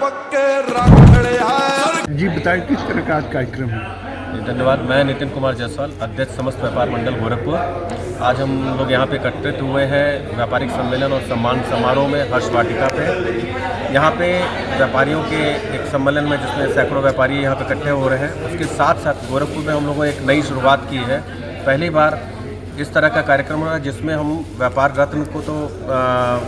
पक्के रखड़े हैं। जी बताएं किस तरह का आज कार्यक्रम है? धन्यवाद। मैं नितिन कुमार जायसवाल, अध्यक्ष समस्त व्यापार मंडल गोरखपुर। आज हम लोग यहाँ पे एकत्रित हुए हैं व्यापारिक सम्मेलन और सम्मान समारोह में हर्ष वाटिका पे। यहाँ पे व्यापारियों के एक सम्मेलन में जिसमें सैकड़ों व्यापारी यहाँ पे इकट्ठे हो रहे हैं। उसके साथ साथ गोरखपुर में हम लोगों ने एक नई शुरुआत की है। पहली बार इस तरह का कार्यक्रम हो रहा है जिसमें हम व्यापार रत्न को तो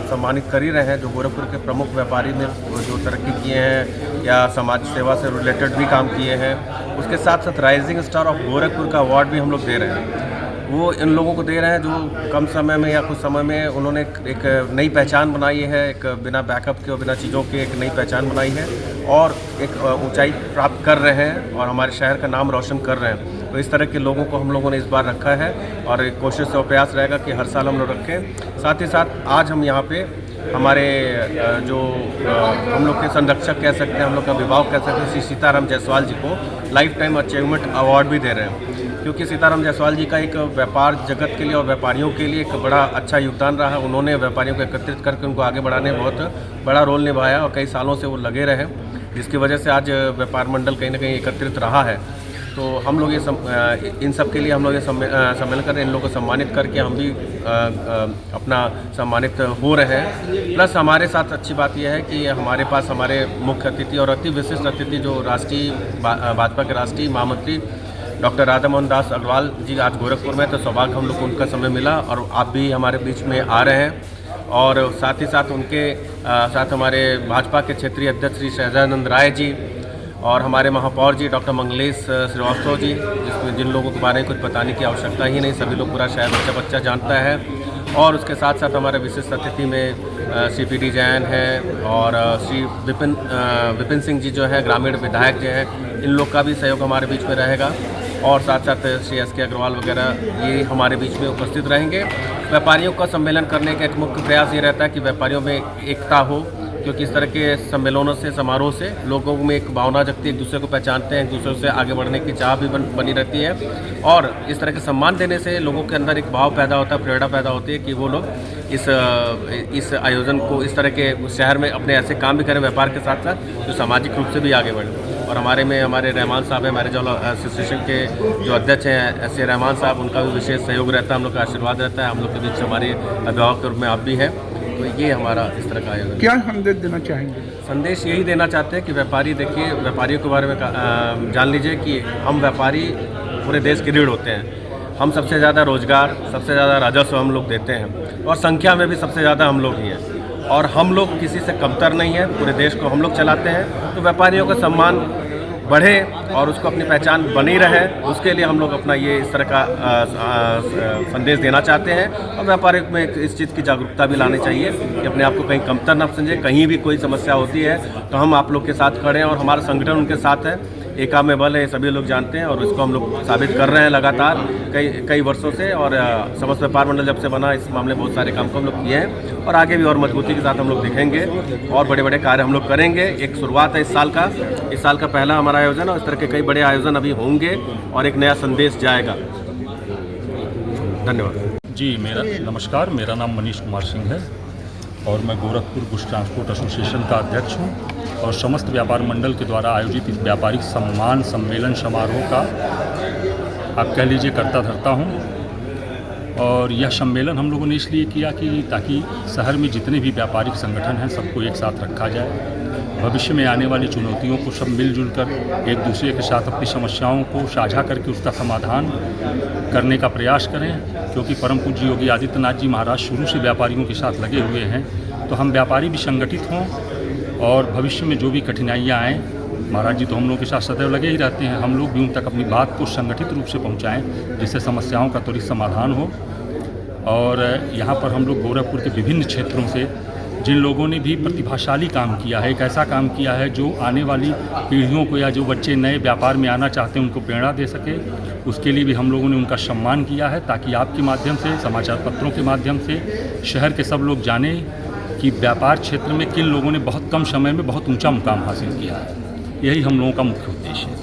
सम्मानित कर ही रहे हैं, जो गोरखपुर के प्रमुख व्यापारी ने जो तरक्की किए हैं या समाज सेवा से रिलेटेड भी काम किए हैं। उसके साथ साथ राइजिंग स्टार ऑफ गोरखपुर का अवार्ड भी हम लोग दे रहे हैं। वो इन लोगों को दे रहे हैं जो कम समय में या कुछ समय में उन्होंने एक नई पहचान बनाई है, एक बिना बैकअप के और बिना चीज़ों के एक नई पहचान बनाई है और एक ऊंचाई प्राप्त कर रहे हैं और हमारे शहर का नाम रोशन कर रहे हैं। तो इस तरह के लोगों को हम लोगों ने इस बार रखा है और एक कोशिश और प्रयास रहेगा कि हर साल हम लोग रखें। साथ ही साथ आज हम यहाँ पे हमारे जो हम लोग के संरक्षक कह सकते हैं, हम लोग का अभिभावक कह सकते हैं, श्री सीताराम जायसवाल जी को लाइफ टाइम अचीवमेंट अवार्ड भी दे रहे हैं, क्योंकि सीताराम जायसवाल जी का एक व्यापार जगत के लिए और व्यापारियों के लिए एक बड़ा अच्छा योगदान रहा है। उन्होंने व्यापारियों को एकत्रित करके उनको आगे बढ़ाने में बहुत बड़ा रोल निभाया और कई सालों से वो लगे रहे, जिसकी वजह से आज व्यापार मंडल कहीं ना कहीं एकत्रित रहा है। तो हम लोग ये इन सब के लिए हम लोग ये सम्मेलन कर रहे हैं। इन लोगों को सम्मानित करके हम भी अपना सम्मानित हो रहे हैं। प्लस हमारे साथ अच्छी बात यह है कि हमारे पास हमारे मुख्य अतिथि और अति विशिष्ट अतिथि जो राष्ट्रीय भाजपा के राष्ट्रीय महामंत्री डॉक्टर राधा मोहन दास अग्रवाल जी आज गोरखपुर में, तो सौभाग्य हम लोग को उनका समय मिला और आप भी हमारे बीच में आ रहे हैं। और साथ ही साथ उनके साथ हमारे भाजपा के क्षेत्रीय अध्यक्ष श्री शहजानंद राय जी और हमारे महापौर जी डॉक्टर मंगलेश श्रीवास्तव जी, जिन लोगों के बारे में कुछ बताने की आवश्यकता ही नहीं, सभी लोग पूरा शहर बच्चा जानता है। और उसके साथ साथ हमारे विशिष्ट अतिथि में श्री पी.डी. जैन हैं और श्री विपिन सिंह जी जो है ग्रामीण विधायक जो हैं, इन लोग का भी सहयोग हमारे बीच में रहेगा। और साथ साथ श्री एस.के. अग्रवाल वगैरह ये हमारे बीच में उपस्थित रहेंगे। व्यापारियों का सम्मेलन करने का एक मुख्य प्रयास ये रहता है कि व्यापारियों में एकता हो, क्योंकि इस तरह के सम्मेलनों से समारोह से लोगों में एक भावना जगती है, एक दूसरे को पहचानते हैं, एक दूसरे से आगे बढ़ने की चाह भी बनी रहती है। और इस तरह के सम्मान देने से लोगों के अंदर एक भाव पैदा होता है, प्रेरणा पैदा होती है कि वो लोग इस आयोजन को इस तरह के शहर में अपने ऐसे काम भी करें व्यापार के साथ साथ जो सामाजिक रूप से भी आगे बढ़े। और हमारे रहमान साहब हैं, मैरिज एसोसिएशन के जो अध्यक्ष हैं ऐसे रहमान साहब, उनका भी विशेष सहयोग रहता है, हम लोग का आशीर्वाद रहता है। हम लोग के बीच हमारे अभिभावक के रूप में आप भी हैं। तो ये हमारा इस तरह का आयोजन। क्या संदेश देना चाहेंगे? संदेश यही देना चाहते हैं कि व्यापारी देखिए, व्यापारियों के बारे में जान लीजिए कि हम व्यापारी पूरे देश के रीढ़ होते हैं। हम सबसे ज़्यादा रोजगार, सबसे ज़्यादा राजस्व हम लोग देते हैं और संख्या में भी सबसे ज़्यादा हम लोग ही हैं और हम लोग किसी से कमतर नहीं है, पूरे देश को हम लोग चलाते हैं। तो व्यापारियों का सम्मान बढ़े और उसको अपनी पहचान बनी रहे, उसके लिए हम लोग अपना ये इस तरह का संदेश देना चाहते हैं। और व्यापारी में इस चीज़ की जागरूकता भी लानी चाहिए कि अपने आप को कहीं कमतर न समझे। कहीं भी कोई समस्या होती है तो हम आप लोग के साथ खड़े हैं और हमारा संगठन उनके साथ है। एका में बल है, सभी लोग जानते हैं और इसको हम लोग साबित कर रहे हैं लगातार कई वर्षों से। और समस्त व्यापार मंडल जब से बना, इस मामले में बहुत सारे काम को हम लोग किए हैं और आगे भी और मजबूती के साथ हम लोग दिखेंगे और बड़े बड़े कार्य हम लोग करेंगे। एक शुरुआत है इस साल का पहला हमारा आयोजन और इस तरह के कई बड़े आयोजन अभी होंगे और एक नया संदेश जाएगा। धन्यवाद जी। नमस्कार, मेरा नाम मनीष कुमार सिंह है और मैं गोरखपुर गुड्स ट्रांसपोर्ट एसोसिएशन का अध्यक्ष हूँ और समस्त व्यापार मंडल के द्वारा आयोजित इस व्यापारिक सम्मान सम्मेलन समारोह का आप कह लीजिए करता धरता हूँ। और यह सम्मेलन हम लोगों ने इसलिए किया कि ताकि शहर में जितने भी व्यापारिक संगठन हैं सबको एक साथ रखा जाए। भविष्य में आने वाली चुनौतियों को सब मिलजुल कर एक दूसरे के साथ अपनी समस्याओं को साझा करके उसका समाधान करने का प्रयास करें, क्योंकि परम पूज्य योगी आदित्यनाथ जी महाराज शुरू से व्यापारियों के साथ लगे हुए हैं। तो हम व्यापारी भी संगठित हों और भविष्य में जो भी कठिनाइयाँ आएँ, महाराज जी तो हम लोगों के साथ सदैव लगे ही रहते हैं, हम लोग भी उन तक अपनी बात को संगठित रूप से पहुँचाएँ जिससे समस्याओं का त्वरित समाधान हो। और यहाँ पर हम लोग गोरखपुर के विभिन्न क्षेत्रों से जिन लोगों ने भी प्रतिभाशाली काम किया है, एक ऐसा काम किया है जो आने वाली पीढ़ियों को या जो बच्चे नए व्यापार में आना चाहते हैं उनको प्रेरणा दे सके, उसके लिए भी हम लोगों ने उनका सम्मान किया है, ताकि आपके माध्यम से, समाचार पत्रों के माध्यम से शहर के सब लोग जानें कि व्यापार क्षेत्र में किन लोगों ने बहुत कम समय में बहुत ऊंचा मुकाम हासिल किया है। यही हम लोगों का मुख्य उद्देश्य है।